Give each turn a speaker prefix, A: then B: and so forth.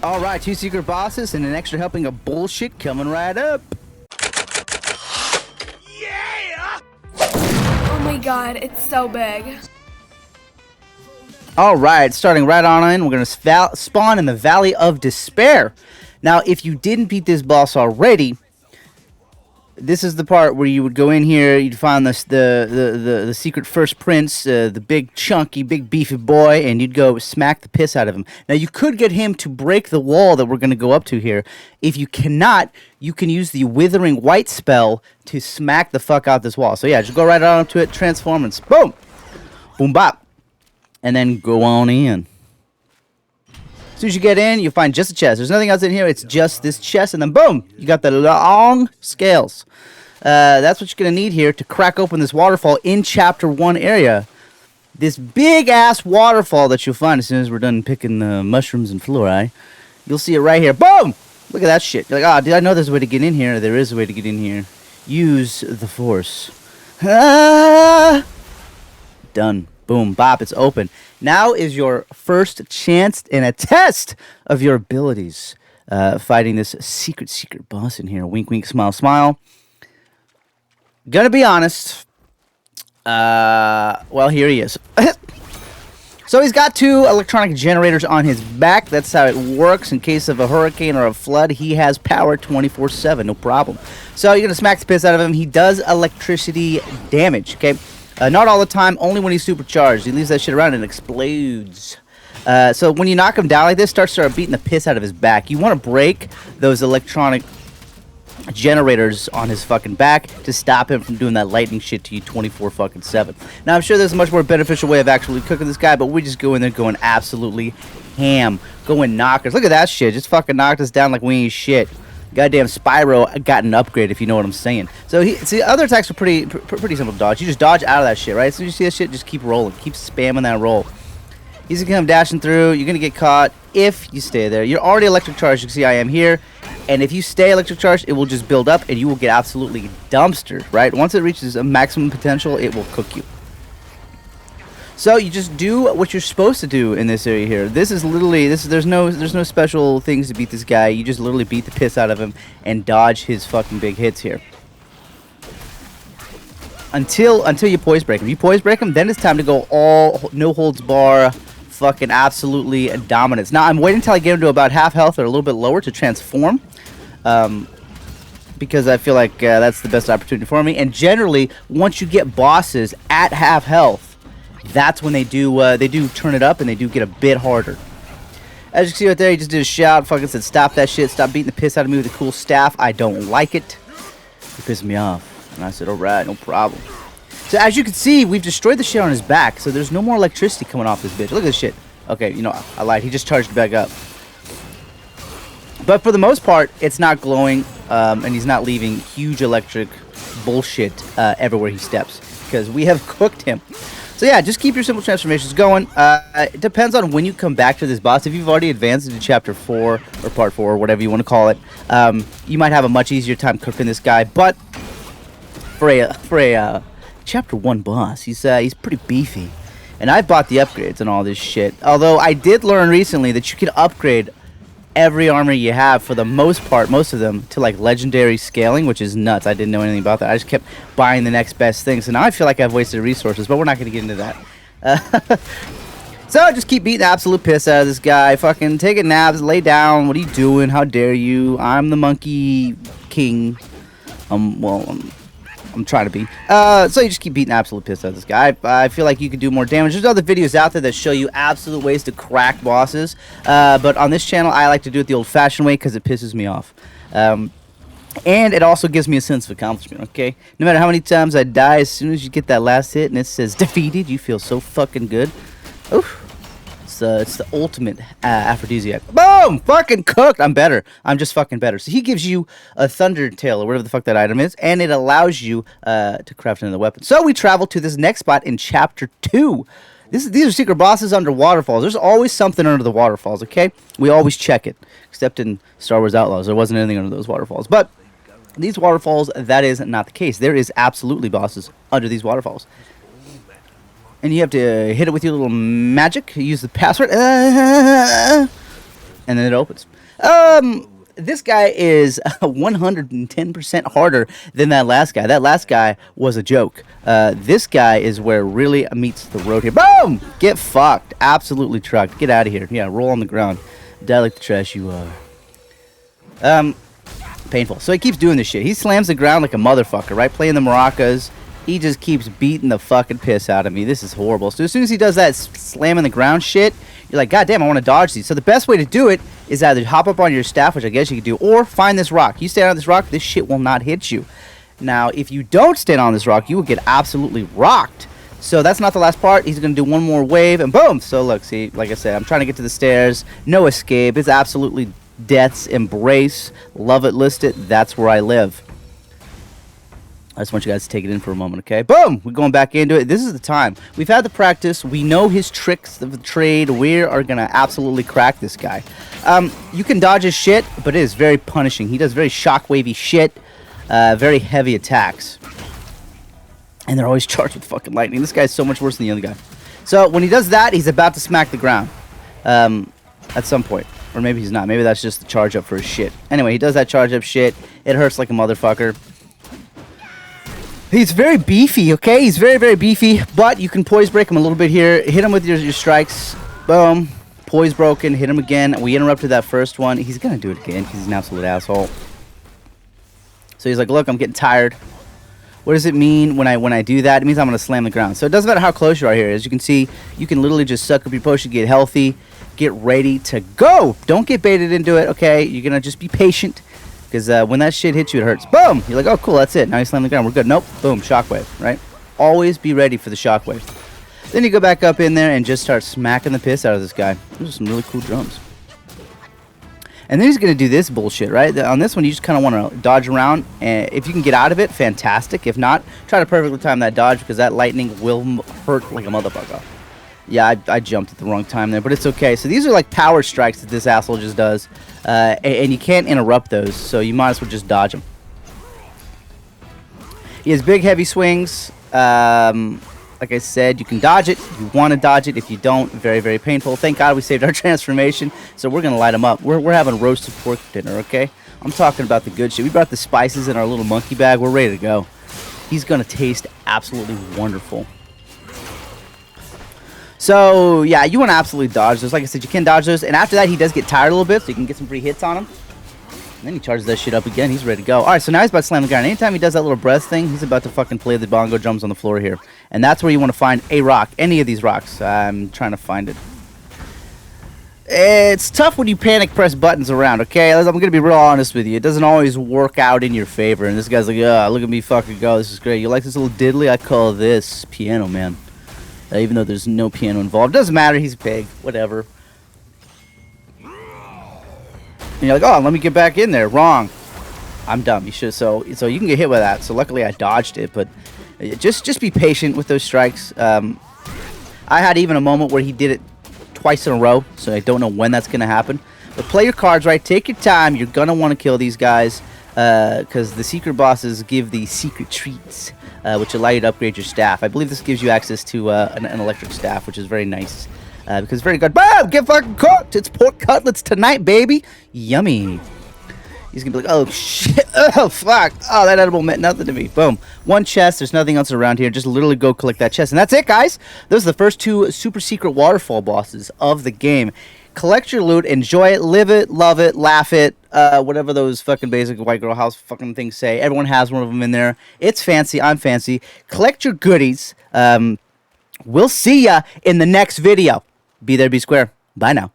A: Alright, 2 secret bosses and an extra helping of bullshit coming right up.
B: Yeah! Oh my god, it's so big.
A: Alright, starting right on in, we're going to spawn in the Valley of Despair. Now, if you didn't beat this boss already, this is the part where you would go in here, you'd find the secret first prince, the big chunky, big beefy boy, and you'd go smack the piss out of him. Now, you could get him to break the wall that we're going to go up to here. If you cannot, you can use the Withering White spell to smack the fuck out this wall. So yeah, just go right on up to it, transform, and boom! Boom bop. And then go on in. As soon as you get in, you'll find just a chest. There's nothing else in here. It's just this chest, and then boom, you got the long scales. That's what you're going to need here to crack open this waterfall in Chapter 1 area. This big-ass waterfall that you'll find as soon as we're done picking the mushrooms and fluorite. You'll see it right here. Boom! Look at that shit. You're like, oh, did I know there's a way to get in here? There is a way to get in here. Use the force. Ah! Done. Boom, bop, it's open. Now is your first chance in a test of your abilities. Fighting this secret boss in here. Wink, wink, smile, smile. Gonna be honest. Well, here he is. So he's got 2 electronic generators on his back. That's how it works. In case of a hurricane or a flood, he has power 24/7, no problem. So you're gonna smack the piss out of him. He does electricity damage, okay? Not all the time, only when he's supercharged. He leaves that shit around and explodes. So when you knock him down like this, start beating the piss out of his back. You want to break those electronic generators on his fucking back to stop him from doing that lightning shit to you 24/7. Now, I'm sure there's a much more beneficial way of actually cooking this guy, but we just go in there going absolutely ham. Going knockers. Look at that shit. Just fucking knocked us down like we ain't shit. Goddamn Spyro got an upgrade, if you know what I'm saying. So see, other attacks are pretty simple to dodge. You just dodge out of that shit, right? So you see that shit, just keep rolling, keep spamming that roll. He's gonna come dashing through. You're gonna get caught if you stay there. You're already electric charged. You can see I am here, and if you stay electric charged, it will just build up, and you will get absolutely dumpstered, right? Once it reaches a maximum potential, it will cook you. So you just do what you're supposed to do in this area here. This is literally there's no special things to beat this guy. You just literally beat the piss out of him and dodge his fucking big hits here. Until you poise break him. You poise break him, then it's time to go all no holds bar, fucking absolutely dominance. Now I'm waiting until I get him to about half health or a little bit lower to transform. Because I feel like that's the best opportunity for me. And generally, once you get bosses at half health, that's when they do turn it up and they do get a bit harder. As you can see right there, he just did a shout, fucking said, stop that shit, stop beating the piss out of me with a cool staff. I don't like it. He pissed me off. And I said, alright, no problem. So as you can see, we've destroyed the shit on his back, so there's no more electricity coming off this bitch. Look at this shit. Okay, you know, I lied. He just charged it back up. But for the most part, it's not glowing, and he's not leaving huge electric bullshit everywhere he steps. Because we have cooked him. So yeah, just keep your simple transformations going. It depends on when you come back to this boss. If you've already advanced into Chapter 4, or Part 4, or whatever you want to call it, you might have a much easier time cooking this guy. But for a Chapter 1 boss, he's pretty beefy. And I bought the upgrades and all this shit. Although I did learn recently that you can upgrade every armor you have, for the most part, most of them, to like legendary scaling, which is nuts. I didn't know anything about that. I just kept buying the next best thing. So now I feel like I've wasted resources, but we're not going to get into that. So just keep beating the absolute piss out of this guy. Fucking take a nap, lay down. What are you doing? How dare you? I'm the monkey king. I'm trying to be. So you just keep beating absolute piss out of this guy. I feel like you could do more damage. There's other videos out there that show you absolute ways to crack bosses. But on this channel, I like to do it the old-fashioned way because it pisses me off. And it also gives me a sense of accomplishment, okay? No matter how many times I die, as soon as you get that last hit and it says defeated, you feel so fucking good. Oof. It's the ultimate aphrodisiac. Boom! Fucking cooked! I'm better. I'm just fucking better. So he gives you a thunder tail, or whatever the fuck that item is, and it allows you to craft another weapon. So we travel to this next spot in Chapter 2. These are secret bosses under waterfalls. There's always something under the waterfalls, okay? We always check it. Except in Star Wars Outlaws, there wasn't anything under those waterfalls. But these waterfalls, that is not the case. There is absolutely bosses under these waterfalls. And you have to hit it with your little magic. Use the password. and then it opens. This guy is 110% harder than that last guy. That last guy was a joke. This guy is where it really meets the road here. Boom! Get fucked. Absolutely trucked. Get out of here. Yeah, roll on the ground. Die like the trash you are. Painful. So he keeps doing this shit. He slams the ground like a motherfucker, right? Playing the maracas. He just keeps beating the fucking piss out of me. This is horrible. So as soon as he does that slamming the ground shit, you're like, God damn, I want to dodge these. So the best way to do it is either hop up on your staff, which I guess you could do, or find this rock. You stand on this rock, this shit will not hit you. Now, if you don't stand on this rock, you will get absolutely rocked. So that's not the last part. He's going to do one more wave, and boom. So look, see, like I said, I'm trying to get to the stairs. No escape. It's absolutely death's embrace. Love it, list it. That's where I live. I just want you guys to take it in for a moment, okay? Boom! We're going back into it. This is the time. We've had the practice. We know his tricks of the trade. We are going to absolutely crack this guy. You can dodge his shit, but it is very punishing. He does very shockwavy shit. Very heavy attacks. And they're always charged with fucking lightning. This guy's so much worse than the other guy. So when he does that, he's about to smack the ground. At some point. Or maybe he's not. Maybe that's just the charge up for his shit. Anyway, he does that charge up shit. It hurts like a motherfucker. He's very beefy, okay? He's very, very beefy, but you can poise break him a little bit here. Hit him with your strikes. Boom. Poise broken. Hit him again. We interrupted that first one. He's going to do it again because he's an absolute asshole. So he's like, look, I'm getting tired. What does it mean when I do that? It means I'm going to slam the ground. So it doesn't matter how close you are here. As you can see, you can literally just suck up your potion, get healthy, get ready to go. Don't get baited into it, okay? You're going to just be patient. Because when that shit hits you, it hurts. Boom! You're like, oh, cool, that's it. Now you slam the ground. We're good. Nope. Boom. Shockwave, right? Always be ready for the shockwave. Then you go back up in there and just start smacking the piss out of this guy. Those are some really cool drums. And then he's going to do this bullshit, right? On this one, you just kind of want to dodge around. And if you can get out of it, fantastic. If not, try to perfectly time that dodge because that lightning will hurt like a motherfucker. Yeah, I jumped at the wrong time there, but it's okay. So these are like power strikes that this asshole just does. And you can't interrupt those, so you might as well just dodge them. He has big, heavy swings. Like I said, you can dodge it. You want to dodge it. If you don't, very, very painful. Thank God we saved our transformation, so we're going to light him up. We're having roasted pork dinner, okay? I'm talking about the good shit. We brought the spices in our little monkey bag. We're ready to go. He's going to taste absolutely wonderful. So, yeah, you want to absolutely dodge those. Like I said, you can dodge those. And after that, he does get tired a little bit, so you can get some free hits on him. And then he charges that shit up again. He's ready to go. All right, so now he's about to slam the ground. Anytime he does that little breath thing, he's about to fucking play the bongo drums on the floor here. And that's where you want to find a rock. Any of these rocks. I'm trying to find it. It's tough when you panic press buttons around, okay? I'm going to be real honest with you. It doesn't always work out in your favor. And this guy's like, yeah, look at me fucking go. This is great. You like this little diddly? I call this piano, man. Even though there's no piano involved. Doesn't matter. He's big. Whatever. And you're like, oh, let me get back in there. Wrong. I'm dumb. You should. So you can get hit with that. So luckily I dodged it. But just be patient with those strikes. I had even a moment where he did it twice in a row. So I don't know when that's going to happen. But play your cards right. Take your time. You're going to want to kill these guys. Because the secret bosses give the secret treats. Which allow you to upgrade your staff. I believe this gives you access to an electric staff, which is very nice. Because it's very good. Boom! Get fucking cooked! It's pork cutlets tonight, baby! Yummy. He's going to be like, oh, shit. Oh, fuck. Oh, that edible meant nothing to me. Boom. One chest. There's nothing else around here. Just literally go collect that chest. And that's it, guys. Those are the first two super secret waterfall bosses of the game. Collect your loot, enjoy it, live it, love it, laugh it, whatever those fucking basic white girl house fucking things say. Everyone has one of them in there. It's fancy. I'm fancy. Collect your goodies. We'll see ya in the next video. Be there, be square. Bye now.